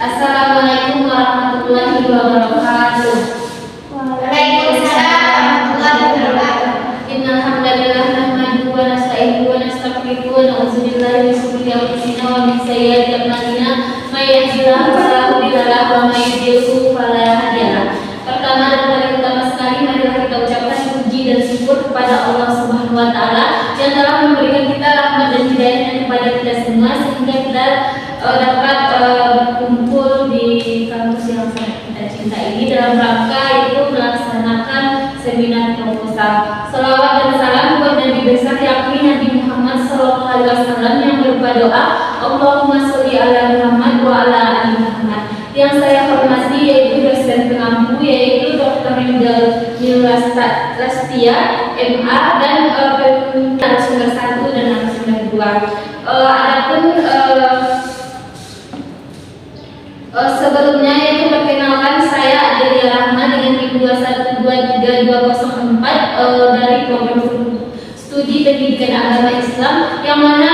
Assalamualaikum warahmatullahi wabarakatuh. Waalaikumsalam warahmatullahi wabarakatuh. Innal hamdalillah nahmaduhu wa nasta'inuhu wa nastaghfiruh wa na'udzu billahi min shururi anfusina wa min sayyiati a'malina. May yahdihillahu fala mudilla lahu wa may yudlil fala hadiya lahu. Pertama dan paling utama sekali, marilah kita ucapkan puji dan syukur kepada Allah Subhanahu wa taala yang telah memberikan kita rahmat dan hidayah kepada kita semua sehingga kita dapat berkumpul di kampus yang sangat kita cinta ini dalam rangka itu melaksanakan seminar proposal. Salawat dan salam buat Nabi besar yakni Nabi Muhammad SAW yang berupa doa Allahumma sholli ala Muhammad wa ala ali Muhammad. Yang saya hormati yaitu dosen pengampu yaitu Dr. Nila Lastia MA dan narasumber 1 dan narasumber 2. Adapun sebelumnya yaitu perkenalkan saya Adelia Rahma dengan NIM 2123204 dari program studi pendidikan agama Islam yang mana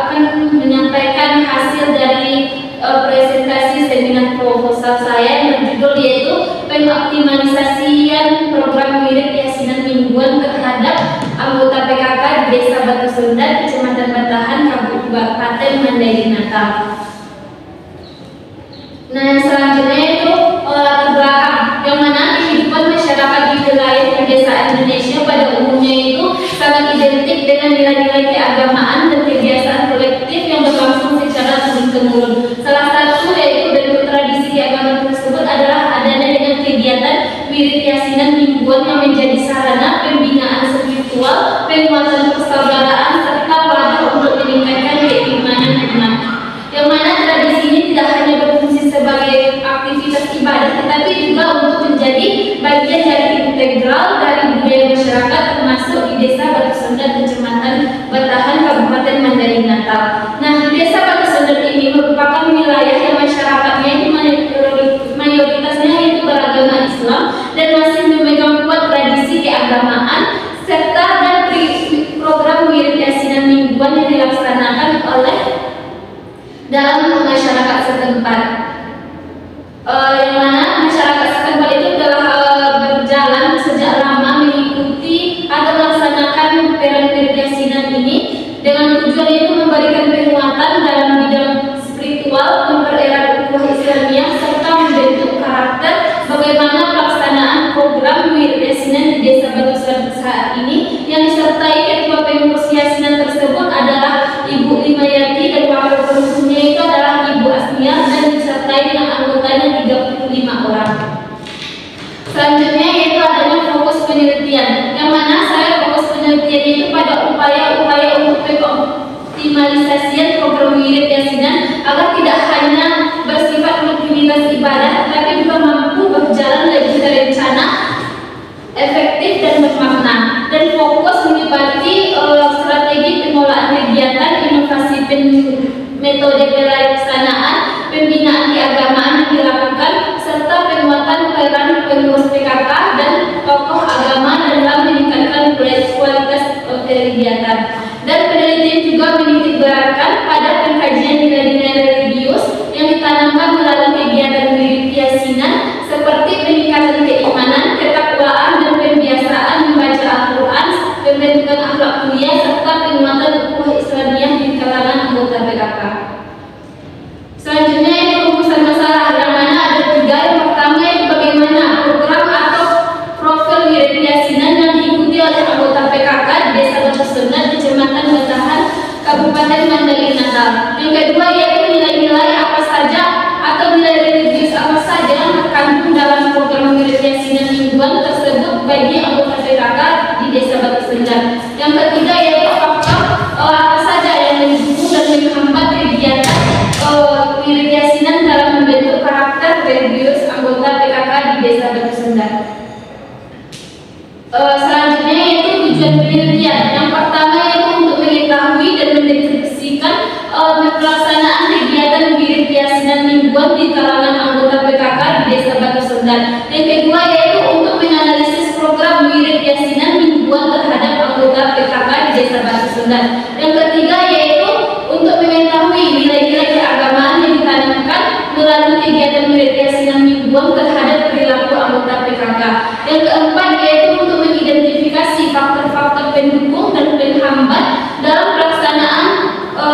akan menyampaikan hasil dari presentasi seminar proposal saya yang berjudul yaitu pengoptimalisasian program wirid yasinan mingguan terhadap anggota PKK di Desa Batu Sunda, Kecamatan Batahan, Kabupaten Mandailing Natal. Nah, yang selanjutnya itu latar belakang yang mana kehidupan masyarakat di wilayah pedesaan Indonesia pada umumnya itu sangat identik dengan nilai-nilai keagamaan dan kebiasaan kolektif yang berlangsung secara turun-temurun. Salah satu yaitu bentuk tradisi keagamaan tersebut adalah adanya dengan kegiatan wirid yasinan mingguan yang menjadi sarana pembinaan spiritual, penguatan persaudaraan serta wadah untuk meningkatkan keimanan umat. Yang mana tradisi ini tidak hanya berfungsi sebagai aktivitas ibadah tetapi juga untuk menjadi bagian dari integral dari budaya masyarakat termasuk di Desa Batu Sunda, Kecamatan Batahan, Kabupaten Mandailing Natal. Nah, Desa Batu Sunda ini merupakan wilayah yang masyarakatnya itu mayoritasnya itu beragama Islam dan masih memegang kuat tradisi keagamaan serta dan program wirid yasinan mingguan yang dilaksanakan oleh dalam masyarakat setempat. Yang mana masyarakat setempat itu telah berjalan sejak lama mengikuti atau melaksanakan program wirid yasinan ini dengan tujuan itu memberikan penguatan dalam bidang spiritual, mempererat ukhuwah Islamiyah serta membentuk karakter bagaimana pelaksanaan program wirid yasinan di Desa Batu Sunda saat ini yang disertai ketua pengurus yasinan tersebut adalah Ibu Limayati dan wakil pengurusnya itu adalah Ibu Asnia dan disertai dengan anggotanya 35 orang. Selanjutnya yaitu adanya fokus penelitian yang mana saya fokus penelitian itu pada upaya-upaya untuk pengoptimalisasian program wirid yasinan agar tidak hanya bersifat rutinitas ibadah tetapi juga mampu berjalan lebih terencana, efektif dan bermakna, dan fokus meliputi strategi pengolahan kegiatan, inovasi metode pelaksanaan, pembinaan keagamaan yang dilakukan, serta penguatan peran pengurus PKK dan tokoh agama dalam meningkatkan kualitas kegiatan. Dan penelitian juga menitik beratkan pada pengkajian nilai-nilai religius yang ditanamkan melalui kegiatan wirid yasinan seperti peningkatan keimanan, ketakwaan dan pembiasaan membaca Al-Quran, pembentukan akhlak mulia serta penguatan ukhuwah Islamiyah di kalangan anggota PKK. Selanjutnya itu rumusan masalah yang mana ada 3. Yang pertama itu bagaimana program atau profil wirid yasinan yang diikuti oleh anggota PKK di Desa Batu Sunda, Kecamatan Batahan, Kabupaten Mandailing Natal. Yang kedua yaitu nilai-nilai apa saja atau nilai religius apa saja yang terkandung dalam program wirid yasinan mingguan tersebut bagi anggota PKK di Desa Batu Sunda. Yang ketiga yaitu faktor apa saja yang mendukung dan menghambat kegiatan wirid yasinan dalam membentuk karakter religius anggota PKK di Desa Batu Sunda. Selanjutnya yaitu tujuan penelitian. Yang pertama yaitu untuk mengetahui dan mendeskripsikan pelaksanaan kegiatan wirid yasinan mingguan di kalangan anggota PKK di Desa Batu Sunda. Yang kedua yaitu untuk menganalisis program wirid yasinan mingguan terhadap anggota PKK di Desa Batu Sunda. Yang ketiga yaitu untuk mengetahui nilai-nilai keagamaan yang ditanamkan melalui kegiatan keyakinan mingguan terhadap perilaku anggota PKK. Yang keempat yaitu untuk mengidentifikasi faktor-faktor pendukung dan penghambat dalam pelaksanaan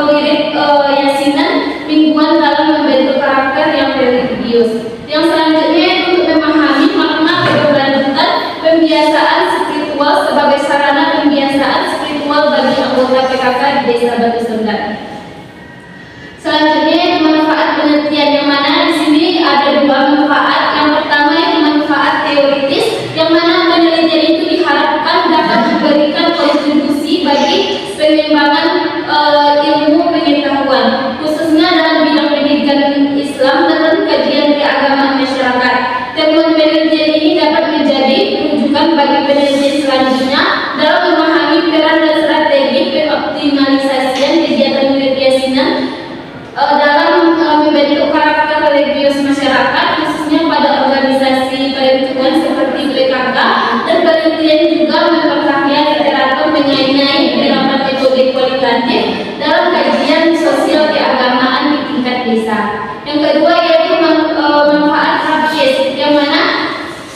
wirid yasinan mingguan dalam membentuk karakter yang religius. Yang selanjutnya itu untuk memahami makna keberlanjutan pembiasaan spiritual sebagai sarana pembiasaan spiritual bagi anggota PKK di Desa Batu Sondak. Selanjutnya manfaat penelitian, yang mana di sini ada dua manfaat. Yang pertama itu manfaat teoritis, yang mana penelitian itu diharapkan dapat memberikan kontribusi bagi pengembangan ilmu pengetahuan, khususnya dalam bidang pendidikan Islam dan kajian keagamaan masyarakat. Temuan penelitian ini dapat menjadi rujukan bagi penelitian selanjutnya dalam memahami peran dan strategi pengoptimalisasian kegiatan keyakinan dalam membentuk karakter religius masyarakat, khususnya pada organisasi perhitungan seperti PKK. Dan penelitian juga memperkaya literatur mengenai penerapan metode kualitatif dalam kajian sosial keagamaan di tingkat desa. Yang kedua yaitu manfaat praktis, yang mana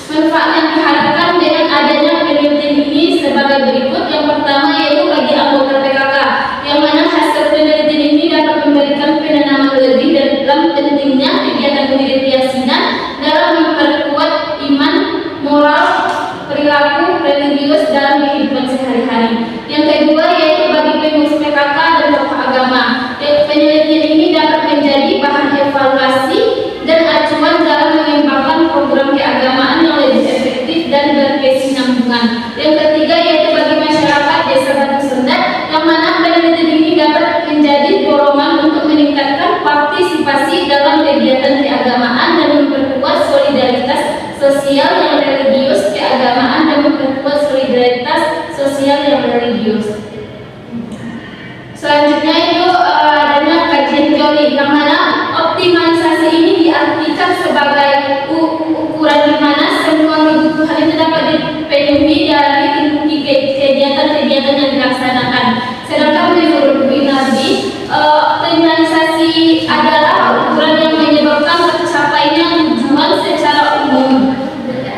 manfaat yang diharapkan dengan adanya penelitian ini sebagai berikut. Yang pertama yaitu bagi anggota PKK, yang mana hasil penelitian ini dapat memberikan penanaman lebih dalam pentingnya kegiatan wirid yasinan dalam memperkuat iman, moral, perilaku religius dalam kehidupan sehari-hari. Yang kedua yaitu bagi pengurus PKK dan tokoh agama. Penelitian ini dapat menjadi bahan evaluasi dan acuan dalam mengembangkan program keagamaan yang lebih efektif dan berkesinambungan. Yang ketiga yaitu bagi masyarakat Desa Batu Sondak, yang mana penelitian ini dapat menjadi dorongan untuk meningkatkan partisipasi dalam kegiatan keagamaan dan memperkuat solidaritas sosial yang religius keagamaan dan memperkuat solidaritas sosial yang religius. Selanjutnya itu adanya kajian teori, yang mana optimalisasi ini diartikan sebagai ukuran di mana semua kebutuhan itu dapat dipenuhi dari kegiatan-kegiatan yang dilaksanakan. Sedangkan menurut Bu Nardi, optimalisasi adalah ukuran yang menyebabkan tercapainya tujuan secara umum,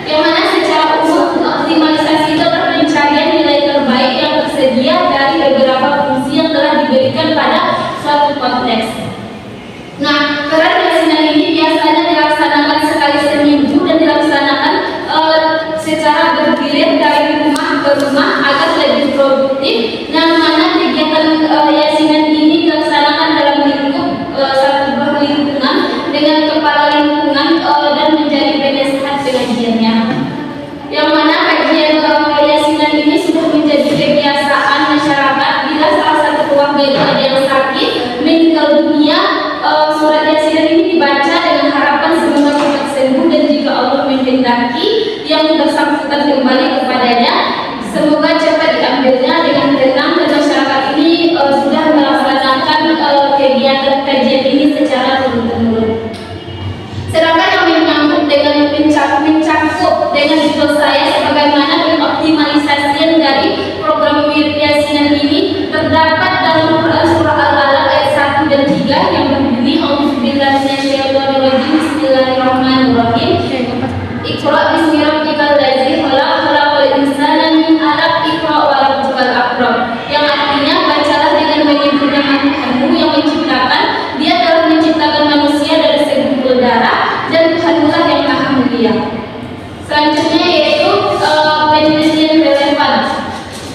yang mana secara umum optimalisasi itu adalah pencarian nilai terbaik yang tersedia dari beberapa fungsi yang telah diberikan pada suatu konteks. Nah, peran yasinan ini biasanya dilaksanakan sekali seminggu dan dilaksanakan secara bergilir dari rumah ke rumah agar lebih produktif. Yang mana kegiatan yasinan ini dilaksanakan dalam lingkup satu buah lingkungan dengan kepala lingkungan dan menjadi penasehat pengajiannya. Yang mana kajian yasinan ini sudah menjadi kebiasaan masyarakat. Bila salah satu keluarga itu ada yang sakit, meninggal dunia, surat yasinan ini dibaca dengan harapan semoga cepat sembuh, dan jika Allah menghendaki yang bersangkutan kembali kepadanya, semoga cepat diambilnya dengan tenang. Dan masyarakat ini sudah melaksanakan kegiatan kajian ini secara turun-temurun. Sedangkan yang menyangkut dengan mencakup dengan judul saya sebagaimana pengoptimalisasian dari program wirid yasinan ini terdapat dalam Quran surah Al-Alaq ayat 1 dan 3 yang berbunyi A'udzubillahi minasyaitonirrajim, Bismillahirrahmanirrahim. Iqra bismi rabbikal ladzi khalaq, khalaqal insana min 'alaq, Iqra wa rabbukal akram. Yang artinya bacalah dengan menyebut nama Tuhanmu yang menciptakan. Dia telah menciptakan manusia dari segumpul darah, dan Tuhanmulah yang Maha Mulia. Selanjutnya yaitu penelitian relevan,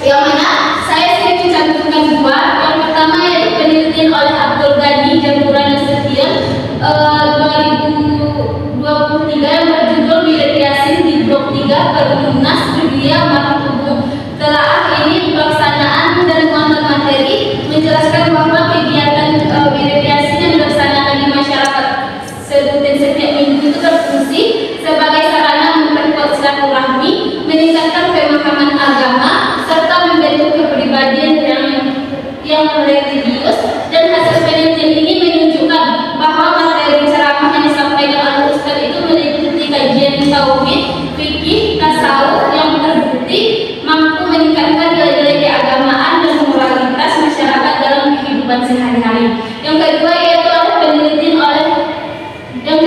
yang mana saya sering mencantumkan dua. Yang pertama yaitu penelitian oleh Abdul Ghani Jamburan Nasution 2023 yang berjudul Wirid Yasin di Blok 3 Perumnas Dunia Maktubuh. Telaah ini pelaksanaan dan muatan materi menjelaskan bahwa kegiatan wirid yasin yang dilaksanakan di masyarakat serutin setiap minggu itu berfungsi sebagai sarana memperkuat silaturahmi, meningkatkan pemahaman agama, serta membentuk kepribadian yang religius. Dan hasil penelitian ini menunjukkan bahwa materi ceramah yang disampaikan oleh Ustaz itu meliputi kajian tauhid, fikih, tasawuf yang terbukti mampu meningkatkan nilai-nilai keagamaan dan moralitas masyarakat dalam kehidupan sehari-hari. Yang kedua yaitu penelitian oleh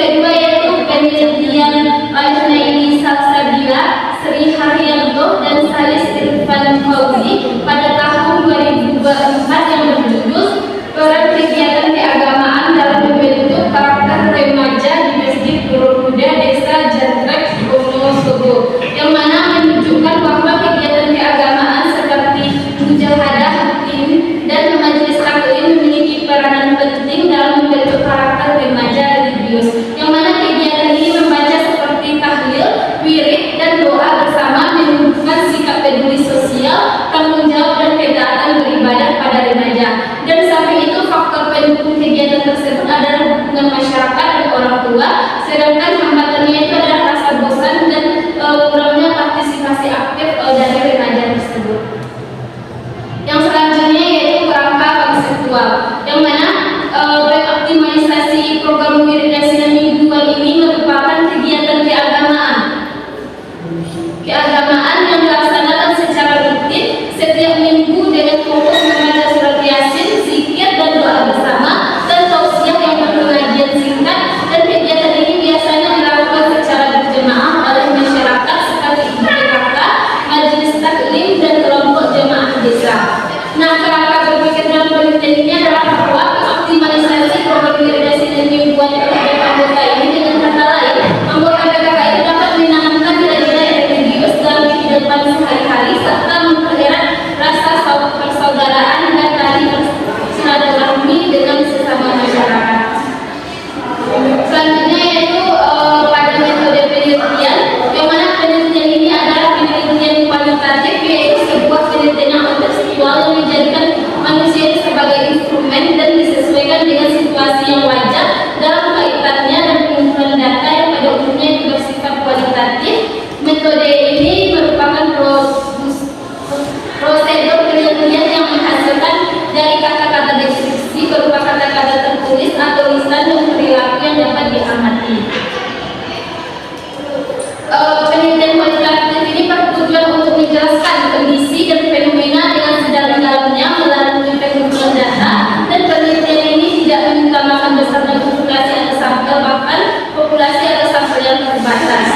kedua yaitu penelitian oleh Naili Salsabila, Sri Haryanto dan Salis Irfan Fauzi pada tahun 2004 yang berjudul Peran Kegiatan Keagamaan dalam Membentuk Karakter Remaja di Masjid Nurul Huda Desa Jatrak Wonosobo, yang mana menunjukkan bahwa kegiatan keagamaan seperti mujahadah rutin dan majelis taklim memiliki peranan penting dalam membentuk karakter remaja religius, yang mana kegiatan ini membaca seperti tahlil, wirid, dan doa bersama menunjukkan sikap peduli sosial, tanggung jawab dan ketaatan beribadah pada remaja. Dan samping itu faktor pendukung kegiatan tersebut adalah dukungan masyarakat dan orang tua, sedangkan hambatannya itu adalah rasa bosan dan kurangnya partisipasi aktif dari remaja tersebut. Yang selanjutnya yaitu kerangka konseptual, yang mana optimalisasi program wirid dan mingguan ini merupakan kegiatan keagamaan yang dilaksanakan secara rutin setiap minggu dengan fokus membaca surat Yasin, zikir dan doa bersama, dan tausiah yang berpengajian singkat. Dan kegiatan ini biasanya dilakukan secara berjemaah oleh masyarakat seperti ibu PKK, majelis taklim dan kelompok jemaah desa. Nah, kerangka berpikir dalam penelitian ini adalah bahwa optimalisasi program wirid dan mingguan terhadap anggota ini, dengan kata lain, anggota PKK itu dapat menanamkan nilai-nilai religius dalam kehidupan sehari-hari serta mempererat rasa persaudaraan dan tali silaturahmi dengan sesama masyarakat. Selanjutnya yaitu pada metode penelitian, yang mana penelitian ini adalah penelitian kualitatif, yaitu sebuah penelitian yang kontekstual yang menjadikan manusia sebagai instrumen dan disesuaikan dengan situasi yang wajar dalam kaitannya dan pengumpulan data yang pada umumnya itu bersifat kualitatif. Metode ini merupakan prosedur penelitian yang menghasilkan dari kata-kata deskripsi berupa kata-kata tertulis atau lisan dan perilaku yang dapat diamati. Penelitian kualitatif ini bertujuan untuk menjelaskan kondisi dan fenomena dengan sedalam-dalamnya melalui pengumpulan data, dan penelitian ini tidak mengutamakan besarnya populasi atau sampel, bahkan populasi atau sampel yang terbatas.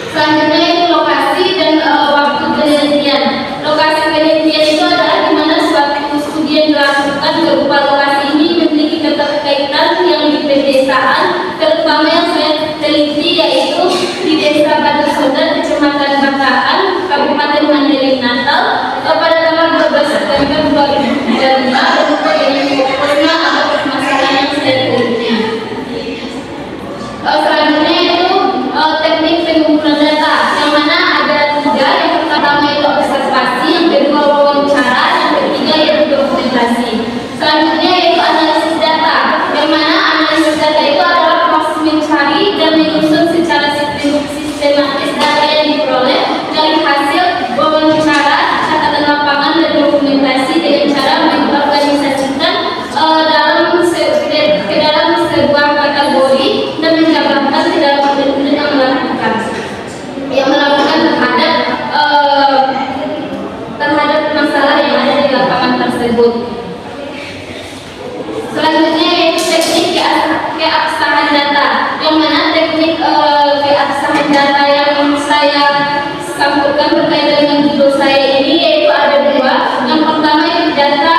Selanjutnya itu lokasi dan waktu penelitian. Lokasi penelitian itu adalah di mana suatu studi yang dilakukan berupa lokasi ini memiliki keterkaitan yang di pedesaan, terutama yang saya teliti yaitu di Desa Batu Sodan, Kecamatan Bakakan, Kabupaten Mandailing, Natal, pada tanggal 12 September 2005, dengan fokusnya atas masalah yang saya teliti. Selanjutnya itu teknik pengumpulan data, yang mana ada 3. Yang pertama itu observasi, yang kedua wawancara, yang ketiga yaitu dokumentasi. Selanjutnya yaitu analisis data, yang mana analisis data itu adalah proses mencari dan menyusun secara sistematis data yang diperoleh dari hasil wawancara, catatan lapangan dan dokumentasi dengan cara mengorganisasikan ke dalam sebuah kategori dan menjabarkan ke dalam penelitian yang melakukan terhadap masalah yang ada di lapangan tersebut. Selanjutnya yaitu teknik keabsahan data, yang mana teknik keabsahan data yang saya sampaikan berkaitan dengan judul saya ini yaitu ada 2. Yang pertama itu data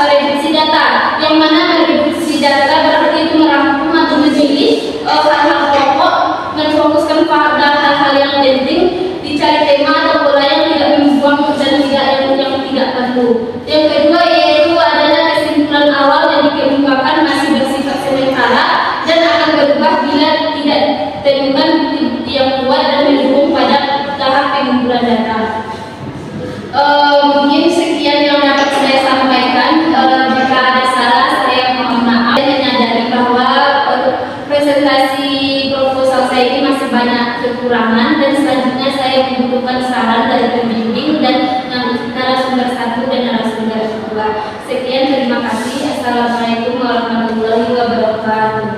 reduksi data, yang mana reduksi data berarti itu merangkum atau memilih hal-hal pokok, menfokuskan pada hal-hal yang penting, dicari tema atau pola yang tidak membuang dan yang tidak perlu. Yang kedua yaitu adalah kesimpulan awal yang dikemukakan masih bersifat sementara dan akan berubah bila tidak ditemukan bukti yang kuat dan mendukung pada tahap pengumpulan data. Mungkin sekian yang dapat saya sampaikan. Jika ada salah saya mohon maaf, dan menyadari bahwa presentasi proposal saya ini masih banyak kekurangan, dan selanjutnya saya membutuhkan saran dari pembimbing dan narasumber 1 dan narasumber 2. Sekian, terima kasih. Assalamualaikum warahmatullahi wabarakatuh.